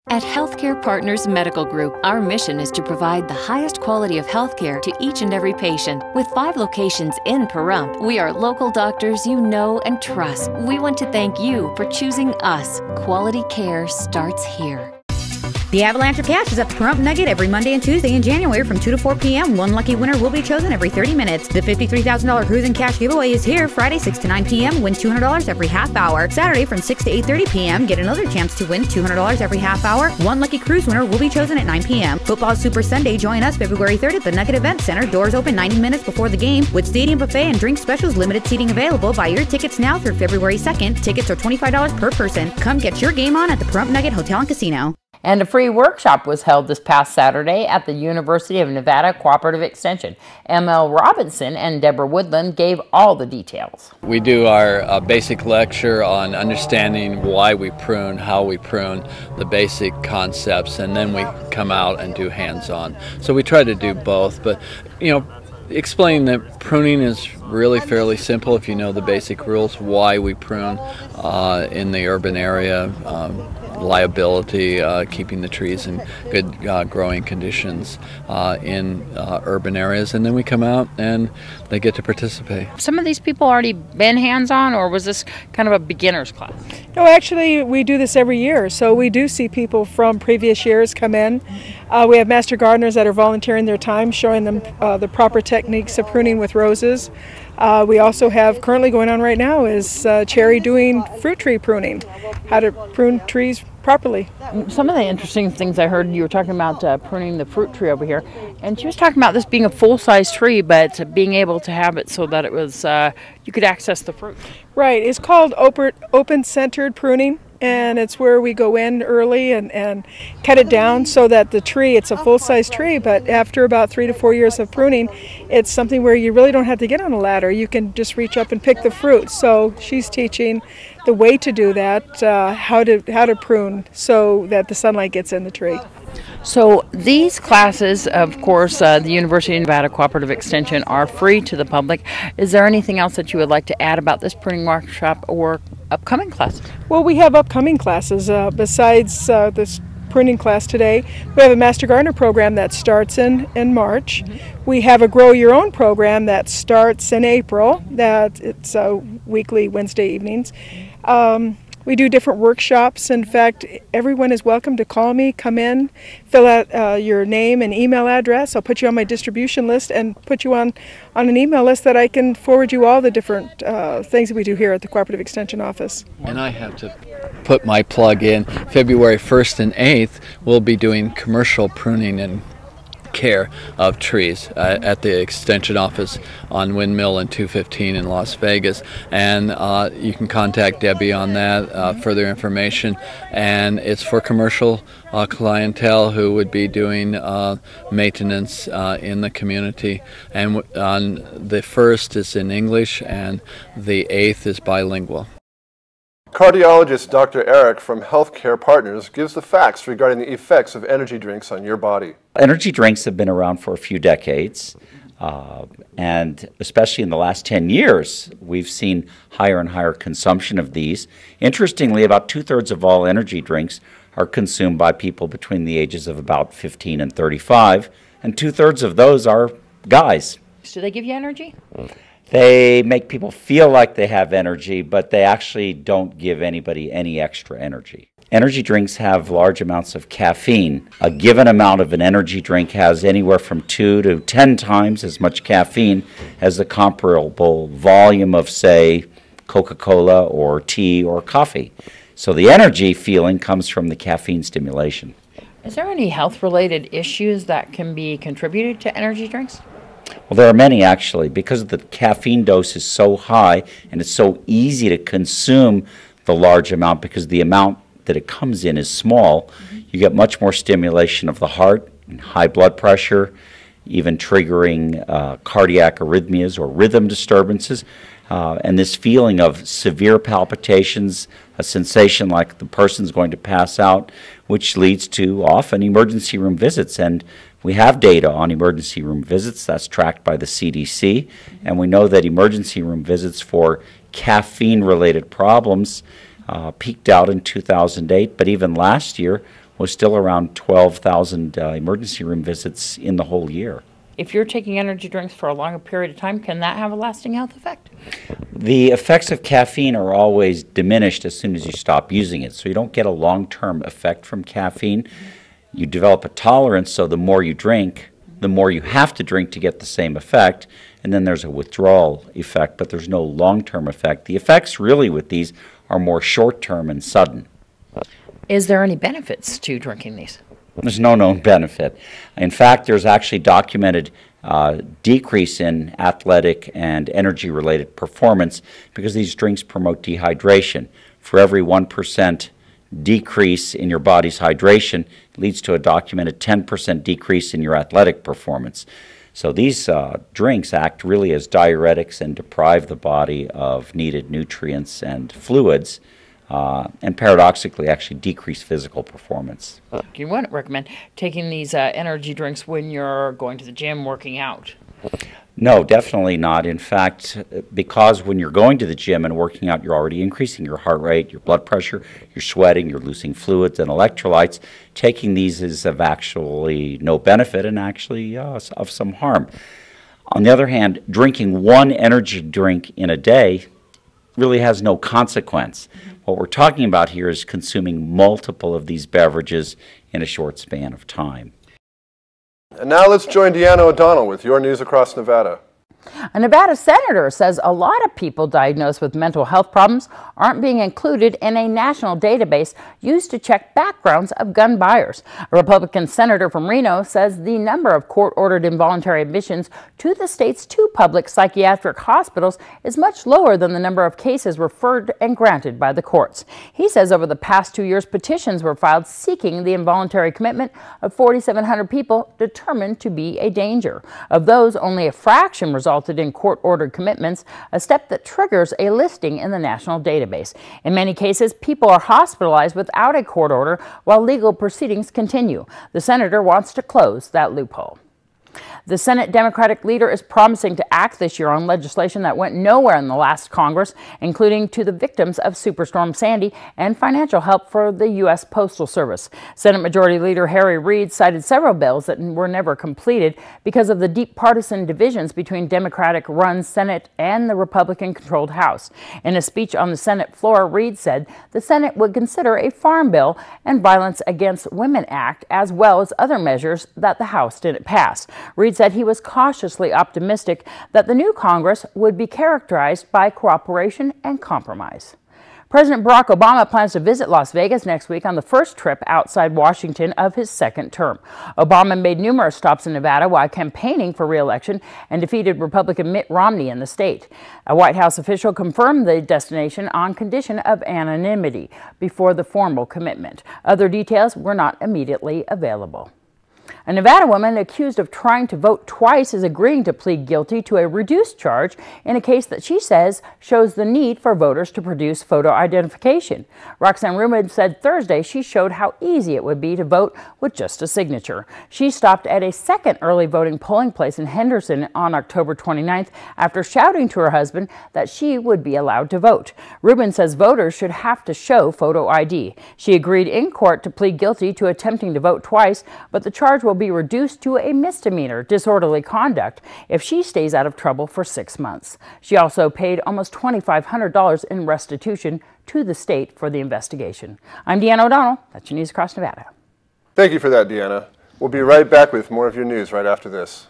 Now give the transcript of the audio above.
At Healthcare Partners Medical Group, our mission is to provide the highest quality of healthcare to each and every patient. With 5 locations in Pahrump, we are local doctors you know and trust. We want to thank you for choosing us. Quality care starts here. The Avalanche of Cash is at the Pahrump Nugget every Monday and Tuesday in January from 2 to 4 p.m. One lucky winner will be chosen every 30 minutes. The $53,000 Cruising Cash giveaway is here Friday 6 to 9 p.m. Win $200 every half hour. Saturday from 6 to 8:30 p.m. Get another chance to win $200 every half hour. One lucky cruise winner will be chosen at 9 p.m. Football Super Sunday. Join us February 3rd at the Nugget Event Center. Doors open 90 minutes before the game with stadium buffet and drink specials. Limited seating available. Buy your tickets now through February 2nd. Tickets are $25 per person. Come get your game on at the Pahrump Nugget Hotel and Casino. And a free workshop was held this past Saturday at the University of Nevada Cooperative Extension. M.L. Robinson and Deborah Woodland gave all the details. We do our basic lecture on understanding why we prune, how we prune, the basic concepts, and then we come out and do hands-on. So we try to do both, but explain that pruning is really fairly simple if you know the basic rules, why we prune in the urban area, liability, keeping the trees in good growing conditions in urban areas, and then we come out and they get to participate. Some of these people already been hands-on, or was this kind of a beginner's class? No, actually we do this every year, so we do see people from previous years come in. We have master gardeners that are volunteering their time, showing them the proper techniques of pruning with roses. We also have, currently going on right now, is Cherry doing fruit tree pruning, how to prune trees properly. Some of the interesting things I heard, you were talking about pruning the fruit tree over here, and she was talking about this being a full-size tree, but being able to have it so that it was, you could access the fruit. Right, it's called open-centered pruning. And it's where we go in early and cut it down so that the tree, it's a full-size tree, but after about 3 to 4 years of pruning, it's something where you really don't have to get on a ladder. You can just reach up and pick the fruit. So she's teaching the way to do that, how to prune so that the sunlight gets in the tree. So these classes, of course, the University of Nevada Cooperative Extension are free to the public. Is there anything else that you would like to add about this pruning workshop or upcoming classes? Well, we have upcoming classes. Besides this pruning class today, we have a Master Gardener program that starts in March. We have a Grow Your Own program that starts in April. It's weekly Wednesday evenings. We do different workshops. In fact, everyone is welcome to call me, come in, fill out your name and email address. I'll put you on my distribution list and put you on an email list that I can forward you all the different things that we do here at the Cooperative Extension Office. And I have to put my plug in. February 1st and 8th, we'll be doing commercial pruning and care of trees at the Extension office on Windmill and 215 in Las Vegas, and you can contact Debbie on that, further information, and it's for commercial clientele who would be doing maintenance in the community. And on the 1st is in English and the 8th is bilingual. Cardiologist Dr. Eric from Healthcare Partners gives the facts regarding the effects of energy drinks on your body. Energy drinks have been around for a few decades, and especially in the last 10 years, we've seen higher and higher consumption of these. Interestingly, about 2/3 of all energy drinks are consumed by people between the ages of about 15 and 35, and 2/3 of those are guys. Do they give you energy? They make people feel like they have energy, but they actually don't give anybody any extra energy. Energy drinks have large amounts of caffeine. A given amount of an energy drink has anywhere from 2 to 10 times as much caffeine as the comparable volume of, say, Coca-Cola or tea or coffee. So the energy feeling comes from the caffeine stimulation. Is there any health-related issues that can be contributed to energy drinks? Well, there are many actually, because the caffeine dose is so high and it's so easy to consume the large amount because the amount that it comes in is small. You get much more stimulation of the heart, and high blood pressure, even triggering cardiac arrhythmias or rhythm disturbances, and this feeling of severe palpitations, a sensation like the person's going to pass out, which leads to often emergency room visits. And we have data on emergency room visits that's tracked by the CDC, and we know that emergency room visits for caffeine-related problems peaked out in 2008, but even last year was still around 12,000 emergency room visits in the whole year. If you're taking energy drinks for a longer period of time, can that have a lasting health effect? The effects of caffeine are always diminished as soon as you stop using it, so you don't get a long-term effect from caffeine. You develop a tolerance, so the more you drink, the more you have to drink to get the same effect, and then there's a withdrawal effect, but there's no long-term effect. The effects really with these are more short-term and sudden. Is there any benefits to drinking these? There's no known benefit. In fact, there's actually documented decrease in athletic and energy-related performance because these drinks promote dehydration. For every 1% decrease in your body's hydration, it leads to a documented 10% decrease in your athletic performance. So these drinks act really as diuretics and deprive the body of needed nutrients and fluids, and paradoxically actually decrease physical performance. You wouldn't recommend taking these energy drinks when you're going to the gym working out? No, definitely not. In fact, because when you're going to the gym and working out, you're already increasing your heart rate, your blood pressure, you're sweating, you're losing fluids and electrolytes. Taking these is of actually no benefit and actually of some harm. On the other hand, drinking one energy drink in a day really has no consequence. What we're talking about here is consuming multiple of these beverages in a short span of time. And now let's join Deanna O'Donnell with your news across Nevada. A Nevada senator says a lot of people diagnosed with mental health problems aren't being included in a national database used to check backgrounds of gun buyers. A Republican senator from Reno says the number of court-ordered involuntary admissions to the state's 2 public psychiatric hospitals is much lower than the number of cases referred and granted by the courts. He says over the past 2 years, petitions were filed seeking the involuntary commitment of 4,700 people determined to be a danger. Of those, only a fraction resulted in court-ordered commitments, a step that triggers a listing in the national database. In many cases, people are hospitalized without a court order while legal proceedings continue. The senator wants to close that loophole. The Senate Democratic leader is promising to act this year on legislation that went nowhere in the last Congress, including to the victims of Superstorm Sandy and financial help for the U.S. Postal Service. Senate Majority Leader Harry Reid cited several bills that were never completed because of the deep partisan divisions between Democratic-run Senate and the Republican-controlled House. In a speech on the Senate floor, Reid said the Senate would consider a farm bill and Violence Against Women Act, as well as other measures that the House didn't pass. Reid said he was cautiously optimistic that the new Congress would be characterized by cooperation and compromise. President Barack Obama plans to visit Las Vegas next week on the first trip outside Washington of his second term. Obama made numerous stops in Nevada while campaigning for re-election and defeated Republican Mitt Romney in the state. A White House official confirmed the destination on condition of anonymity before the formal commitment. Other details were not immediately available. A Nevada woman accused of trying to vote twice is agreeing to plead guilty to a reduced charge in a case that she says shows the need for voters to produce photo identification. Roxanne Rubin said Thursday she showed how easy it would be to vote with just a signature. She stopped at a second early voting polling place in Henderson on October 29th after shouting to her husband that she would be allowed to vote. Rubin says voters should have to show photo ID. She agreed in court to plead guilty to attempting to vote twice, but the charge will be reduced to a misdemeanor, disorderly conduct, if she stays out of trouble for 6 months. She also paid almost $2,500 in restitution to the state for the investigation. I'm Deanna O'Donnell. That's your news across Nevada. Thank you for that, Deanna. We'll be right back with more of your news right after this.